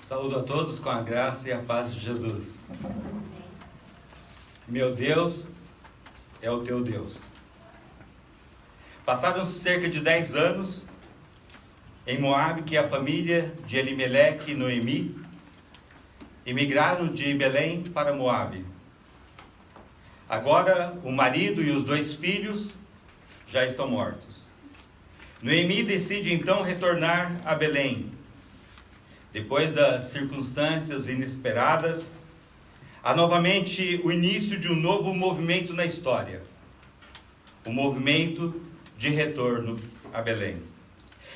Saúdo a todos com a graça e a paz de Jesus. Meu Deus é o teu Deus. Passaram-se cerca de 10 anos em Moabe que a família de Elimeleque e Noemi emigraram de Belém para Moabe. Agora o marido e os 2 filhos já estão mortos. Noemi decide então retornar a Belém. Depois das circunstâncias inesperadas, há novamente o início de um novo movimento na história. O movimento de retorno a Belém.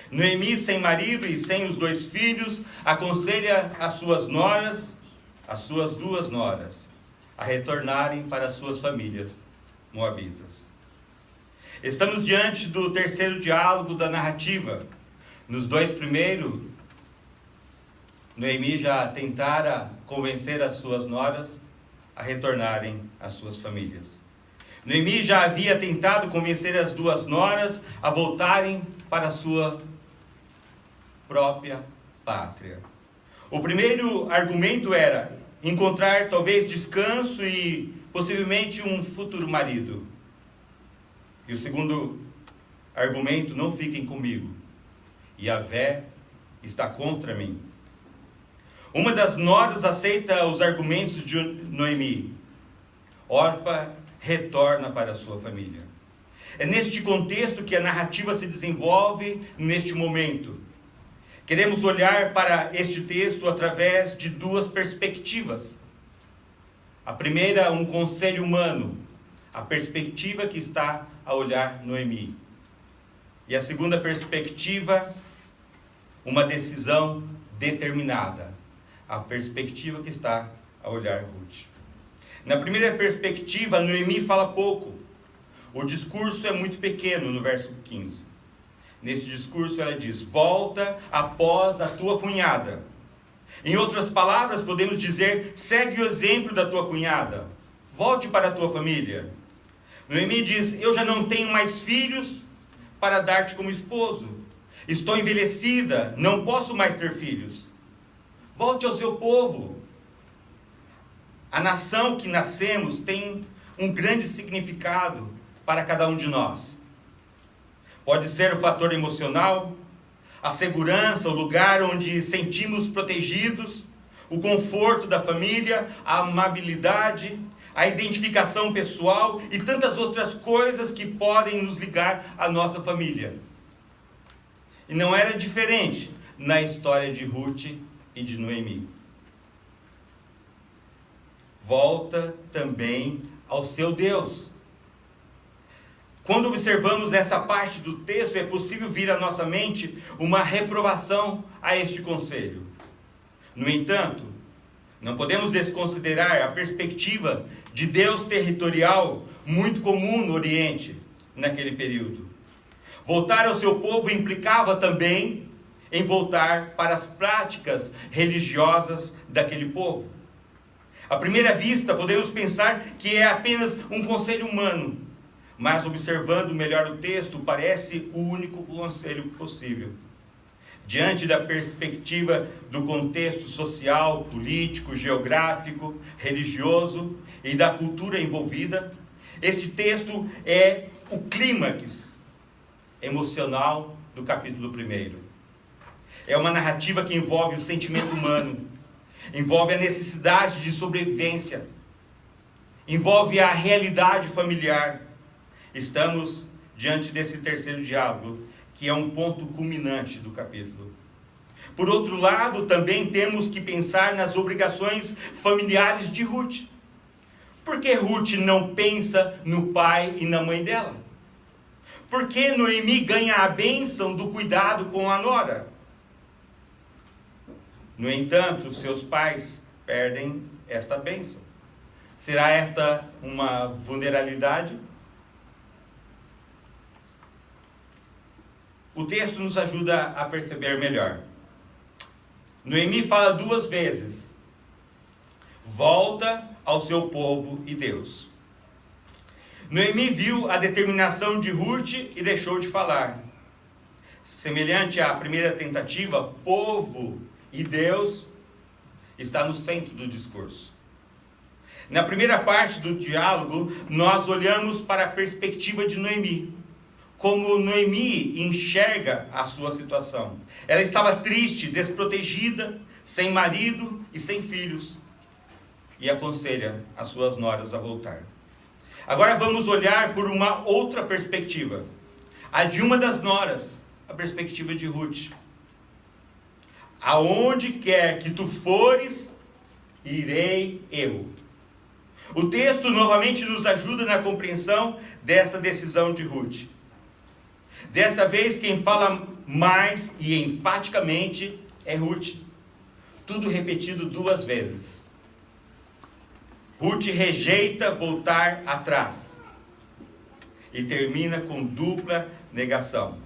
Noemi, sem marido e sem os 2 filhos, aconselha as suas noras, as suas 2 noras, a retornarem para as suas famílias moabitas. Estamos diante do terceiro diálogo da narrativa. Nos 2 primeiros, Noemi já tentara convencer as suas noras a retornarem às suas famílias. Noemi já havia tentado convencer as 2 noras a voltarem para a sua própria pátria. O primeiro argumento era encontrar talvez descanso e possivelmente um futuro marido. E o segundo argumento, não fiquem comigo. Yahvé está contra mim. Uma das noras aceita os argumentos de Noemi. Orfa retorna para a sua família. É neste contexto que a narrativa se desenvolve neste momento. Queremos olhar para este texto através de 2 perspectivas. A primeira, um conselho humano, a perspectiva que está a olhar Noemi. E a segunda perspectiva, uma decisão determinada. A perspectiva que está a olhar Ruth. Na primeira perspectiva, Noemi fala pouco. O discurso é muito pequeno no verso 15. Nesse discurso ela diz: volta após a tua cunhada. Em outras palavras, podemos dizer: segue o exemplo da tua cunhada. Volte para a tua família. Noemi diz: eu já não tenho mais filhos para dar-te como esposo. Estou envelhecida, não posso mais ter filhos. Volte ao seu povo. A nação que nascemos tem um grande significado para cada um de nós. Pode ser o fator emocional, a segurança, o lugar onde sentimos protegidos, o conforto da família, a amabilidade, a identificação pessoal e tantas outras coisas que podem nos ligar à nossa família. E não era diferente na história de Ruth e de Noemi. Volta também ao seu Deus. Quando observamos essa parte do texto, é possível vir à nossa mente uma reprovação a este conselho. No entanto, não podemos desconsiderar a perspectiva de Deus territorial muito comum no Oriente naquele período. Voltar ao seu povo implicava também em voltar para as práticas religiosas daquele povo. À primeira vista, podemos pensar que é apenas um conselho humano, mas observando melhor o texto, parece o único conselho possível. Diante da perspectiva do contexto social, político, geográfico, religioso e da cultura envolvida, esse texto é o clímax emocional do capítulo 1. É uma narrativa que envolve o sentimento humano, envolve a necessidade de sobrevivência, envolve a realidade familiar. Estamos diante desse terceiro diálogo, que é um ponto culminante do capítulo. Por outro lado, também temos que pensar nas obrigações familiares de Ruth. Por que Ruth não pensa no pai e na mãe dela? Por que Noemi ganha a bênção do cuidado com a nora? No entanto, seus pais perdem esta bênção. Será esta uma vulnerabilidade? O texto nos ajuda a perceber melhor. Noemi fala 2 vezes: volta ao seu povo e Deus. Noemi viu a determinação de Ruth e deixou de falar. Semelhante à primeira tentativa, povo e Deus está no centro do discurso. Na primeira parte do diálogo, nós olhamos para a perspectiva de Noemi. Como Noemi enxerga a sua situação. Ela estava triste, desprotegida, sem marido e sem filhos. E aconselha as suas noras a voltar. Agora vamos olhar por uma outra perspectiva. A de uma das noras, a perspectiva de Ruth. Aonde quer que tu fores, irei eu. O texto novamente nos ajuda na compreensão desta decisão de Ruth. Desta vez quem fala mais e enfaticamente é Ruth. Tudo repetido 2 vezes. Ruth rejeita voltar atrás. E termina com dupla negação.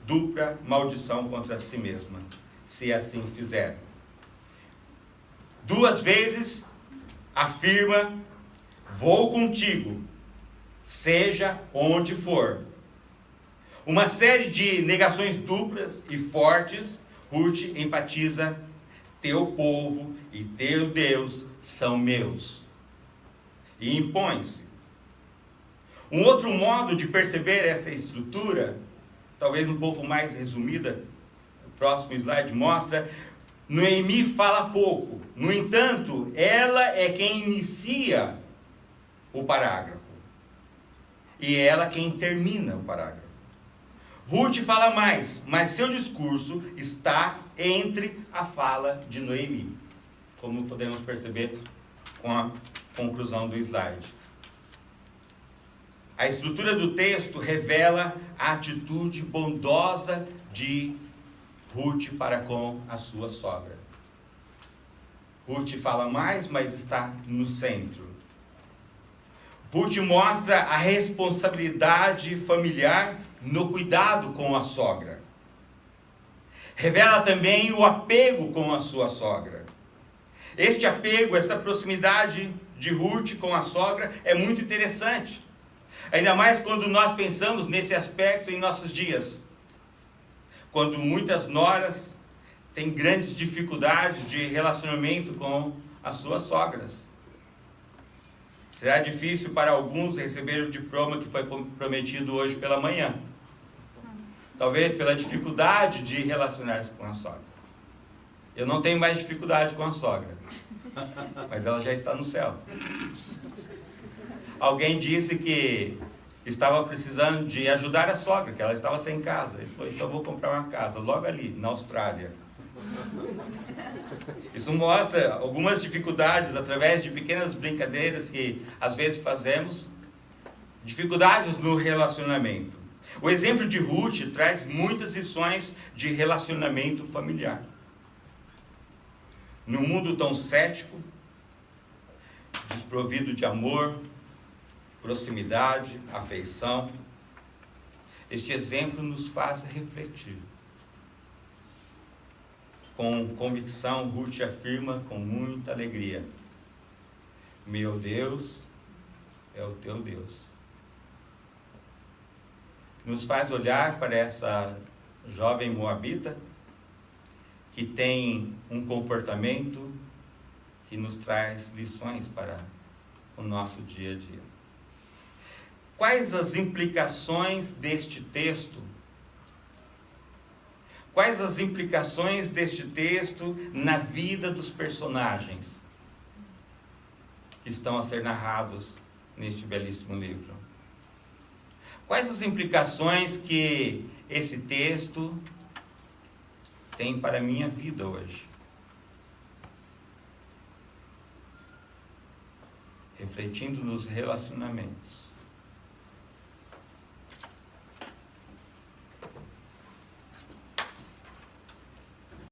Dupla maldição contra si mesma, se assim fizer. 2 vezes afirma: vou contigo, seja onde for. Uma série de negações duplas e fortes. Ruth enfatiza: teu povo e teu Deus são meus. E impõe-se. Um outro modo de perceber essa estrutura, talvez um pouco mais resumida, o próximo slide mostra: Noemi fala pouco. No entanto, ela é quem inicia o parágrafo. E ela quem termina o parágrafo. Ruth fala mais, mas seu discurso está entre a fala de Noemi, como podemos perceber com a conclusão do slide. A estrutura do texto revela a atitude bondosa de Ruth para com a sua sogra. Ruth fala mais, mas está no centro. Ruth mostra a responsabilidade familiar no cuidado com a sogra. Revela também o apego com a sua sogra. Este apego, essa proximidade de Ruth com a sogra é muito interessante. Ainda mais quando nós pensamos nesse aspecto em nossos dias. Quando muitas noras têm grandes dificuldades de relacionamento com as suas sogras. Será difícil para alguns receber o diploma que foi prometido hoje pela manhã. Talvez pela dificuldade de relacionar-se com a sogra. Eu não tenho mais dificuldade com a sogra, mas ela já está no céu. Alguém disse que estava precisando de ajudar a sogra, que ela estava sem casa. Ele falou: então vou comprar uma casa logo ali, na Austrália. Isso mostra algumas dificuldades através de pequenas brincadeiras que às vezes fazemos, dificuldades no relacionamento. O exemplo de Ruth traz muitas lições de relacionamento familiar. Num mundo tão cético, desprovido de amor, proximidade, afeição, este exemplo nos faz refletir. Com convicção, Ruth afirma com muita alegria: meu Deus é o teu Deus. Nos faz olhar para essa jovem moabita que tem um comportamento que nos traz lições para o nosso dia a dia. Quais as implicações deste texto? Quais as implicações deste texto na vida dos personagens que estão a ser narrados neste belíssimo livro? Quais as implicações que esse texto tem para a minha vida hoje? Refletindo nos relacionamentos.